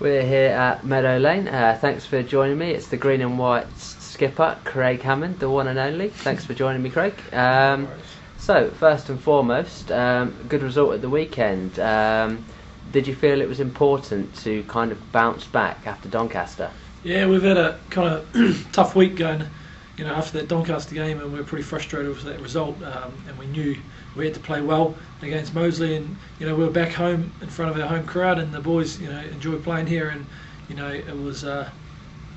We're here at Meadow Lane. Thanks for joining me. It's the green and white skipper, Craig Hammond, the one and only. Thanks for joining me, Craig. So, first and foremost, good result at the weekend. Did you feel it was important to kind of bounce back after Doncaster? Yeah, we've had a kind of tough week going, after that Doncaster game, and we were pretty frustrated with that result. And we knew we had to play well against Moseley, and we were back home in front of our home crowd, and the boys, enjoyed playing here, and it was a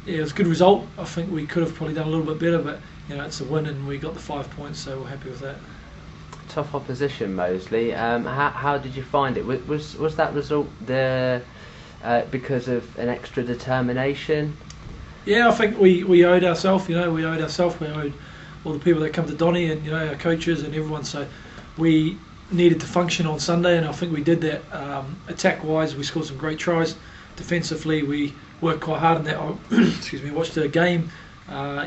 good result. I think we could have probably done a little bit better, but it's a win, and we got the 5 points, so we're happy with that. Tough opposition, Moseley. How did you find it? Was that result there because of an extra determination? Yeah, I think we owed ourselves. We owed all the people that come to Donny, and our coaches and everyone. So we needed to function on Sunday, and I think we did that. Attack-wise, we scored some great tries. Defensively, we worked quite hard on that. Excuse me. Watched the game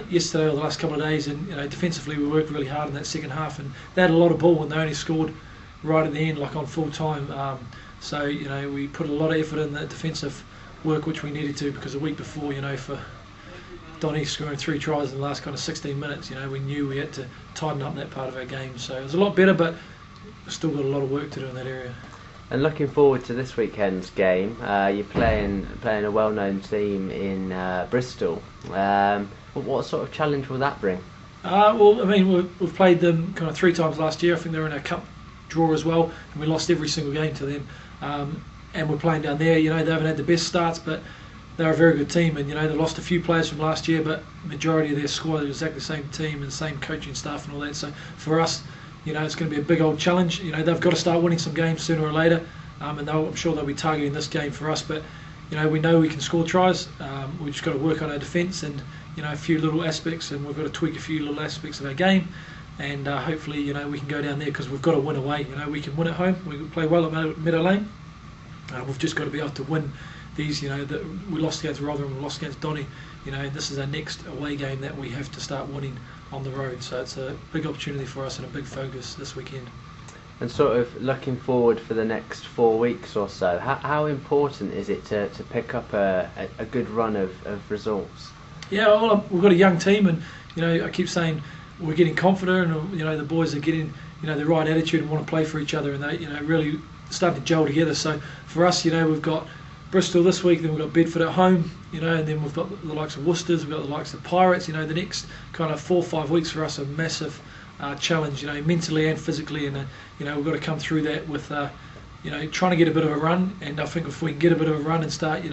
yesterday or the last couple of days, and defensively we worked really hard in that second half, and they had a lot of ball, and they only scored right at the end, like on full time. So we put a lot of effort in the defensive work, which we needed to, because a week before, for Donny scoring 3 tries in the last kind of 16 minutes, we knew we had to tighten up that part of our game. So it was a lot better, but we've still got a lot of work to do in that area. And looking forward to this weekend's game, you're playing a well-known team in Bristol. What sort of challenge will that bring? Well, I mean, we've played them kind of 3 times last year. I think they were in a cup draw as well, and we lost every single game to them. And we're playing down there. They haven't had the best starts, but they're a very good team, and they lost a few players from last year, but majority of their squad is exactly the same team and the same coaching staff and all that. So for us, it's going to be a big old challenge. They've got to start winning some games sooner or later, and I'm sure they'll be targeting this game for us. But we know we can score tries. We've just got to work on our defence and a few little aspects, and we've got to tweak a few little aspects of our game. And hopefully, we can go down there, because we've got to win away. We can win at home. We can play well at Meadow Lane. We've just got to be able to win these. That we lost against Rotherham, we lost against Donny. This is our next away game that we have to start winning on the road. So it's a big opportunity for us and a big focus this weekend. And sort of looking forward for the next 4 weeks or so, how important is it to pick up a good run of results? Yeah, well, we've got a young team, and I keep saying we're getting confident, and the boys are getting the right attitude and want to play for each other, and they really starting to gel together. So for us, we've got Bristol this week, then we've got Bedford at home, and then we've got the likes of Worcester's, we've got the likes of Pirates. The next kind of 4 or 5 weeks for us are a massive challenge, mentally and physically, and we've got to come through that with trying to get a bit of a run. And I think if we can get a bit of a run and start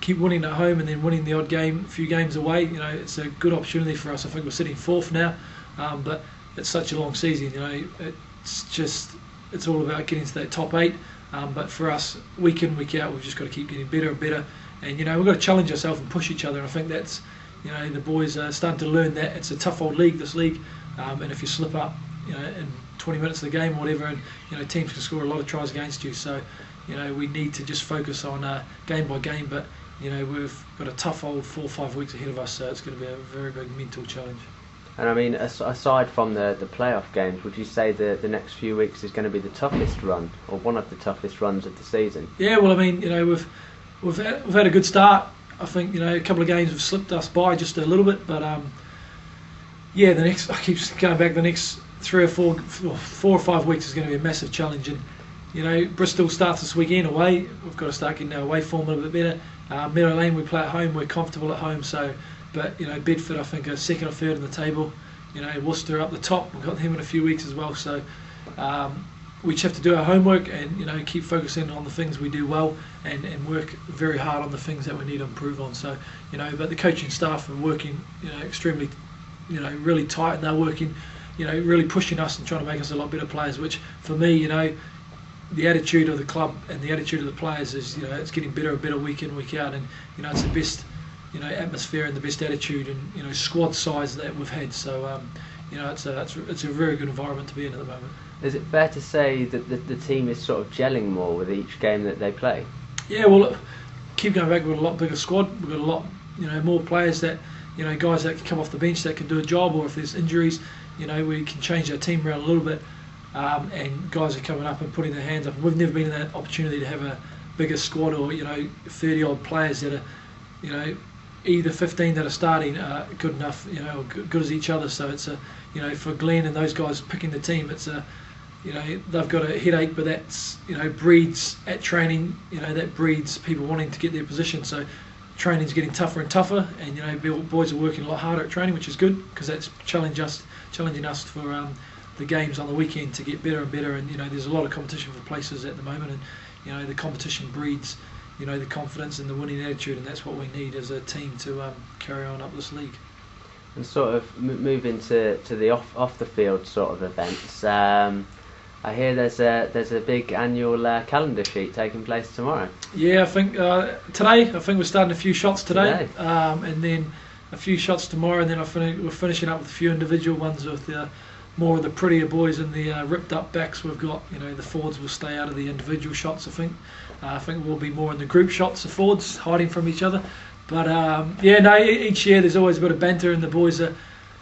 keep winning at home and then winning the odd game, a few games away, it's a good opportunity for us. I think we're sitting 4th now, but it's such a long season. It's all about getting to that top 8. But for us, week in, week out, we've just got to keep getting better and better, and we've got to challenge ourselves and push each other. And I think that's the boys are starting to learn that it's a tough old league, this league, and if you slip up in 20 minutes of the game or whatever, and teams can score a lot of tries against you. So we need to just focus on game by game. But we've got a tough old 4 or 5 weeks ahead of us, so it's going to be a very big mental challenge. And I mean, aside from the playoff games, would you say the next few weeks is going to be the toughest run, or one of the toughest runs of the season? Yeah, well, I mean, we've had a good start. I think a couple of games have slipped us by just a little bit, but yeah, I keep going back. The next 3 or 4 or 5 weeks is going to be a massive challenge. And Bristol starts this weekend away. We've got to start getting our away form a little bit better. Meadow Lane, we play at home. We're comfortable at home. So, but Bedford, I think, are 2nd or 3rd on the table. Worcester up the top. We've got them in a few weeks as well. So we just have to do our homework and keep focusing on the things we do well, and work very hard on the things that we need to improve on. So but the coaching staff are working extremely really tight, and they're working really pushing us and trying to make us a lot better players, which for me the attitude of the club and the attitude of the players is it's getting better and better week in, week out, and it's the best atmosphere and the best attitude and squad size that we've had. So it's a very good environment to be in at the moment. Is it fair to say that the team is sort of gelling more with each game that they play? Yeah, well, keep going back. We've got a lot bigger squad. We've got a lot more players that guys that can come off the bench that can do a job, or if there's injuries, we can change our team around a little bit. And guys are coming up and putting their hands up. And we've never been in that opportunity to have bigger squad, or 30 odd players that are either 15 that are starting are good enough, or good as each other. So it's for Glenn and those guys picking the team, it's they've got a headache, but that's breeds at training, that breeds people wanting to get their position. So training's getting tougher and tougher, and boys are working a lot harder at training, which is good, because that's challenging us for the games on the weekend to get better and better. And there's a lot of competition for places at the moment, and the competition breeds the confidence and the winning attitude, and that's what we need as a team to carry on up this league. And sort of moving to the off the field sort of events. I hear there's a big annual calendar sheet taking place tomorrow. Yeah, I think today. I think we're starting a few shots today. And then a few shots tomorrow, and then we're finishing up with a few individual ones with more of the prettier boys and the ripped up backs. We've got the forwards will stay out of the individual shots. I think we'll be more in the group shots, the forwards hiding from each other. But each year there's always a bit of banter, and the boys are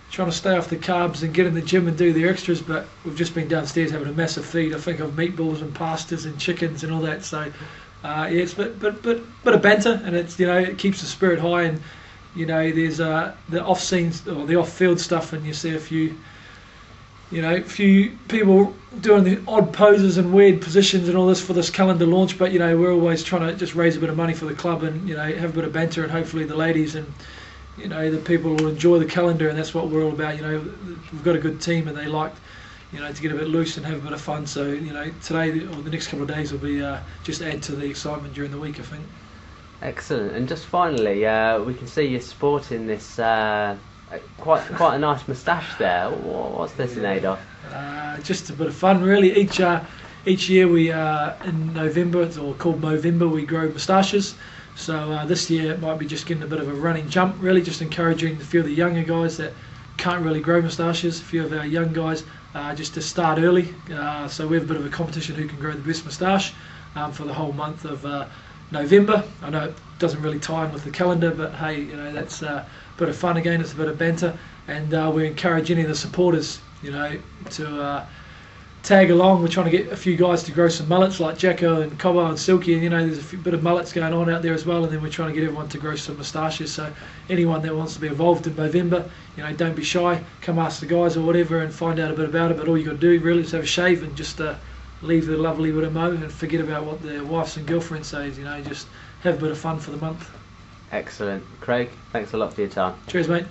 trying to stay off the carbs and get in the gym and do the extras. But we've just been downstairs having a massive feed, I think, of meatballs and pastas and chickens and all that. So it's a bit of banter, and it's it keeps the spirit high. And there's the off scenes or the off field stuff, and you see a few people doing the odd poses and weird positions and all this for this calendar launch. But we're always trying to just raise a bit of money for the club, and have a bit of banter, and hopefully the ladies and the people will enjoy the calendar, and that's what we're all about. We've got a good team, and they like to get a bit loose and have a bit of fun. So today or the next couple of days will be just add to the excitement during the week, I think. Excellent. And just finally, we can see you're sporting this quite a nice moustache there. What's this in aid of? Just a bit of fun, really. Each year we in November, it's all called Movember, we grow moustaches. So this year it might be just getting a bit of a running jump, really, just encouraging a few of the younger guys that can't really grow moustaches, a few of our young guys, just to start early. So we have a bit of a competition who can grow the best moustache for the whole month of November. I know it doesn't really tie in with the calendar, but hey, that's a bit of fun again, it's a bit of banter, and we encourage any of the supporters, to tag along. We're trying to get a few guys to grow some mullets like Jacko and Cobbo and Silky, and there's a bit of mullets going on out there as well, and then we're trying to get everyone to grow some moustaches. So anyone that wants to be involved in Movember, don't be shy, come ask the guys or whatever and find out a bit about it. But all you got to do really is have a shave and just leave the lovely bit of mo and forget about what their wives and girlfriends say. Just have a bit of fun for the month. Excellent. Craig, thanks a lot for your time. Cheers, mate.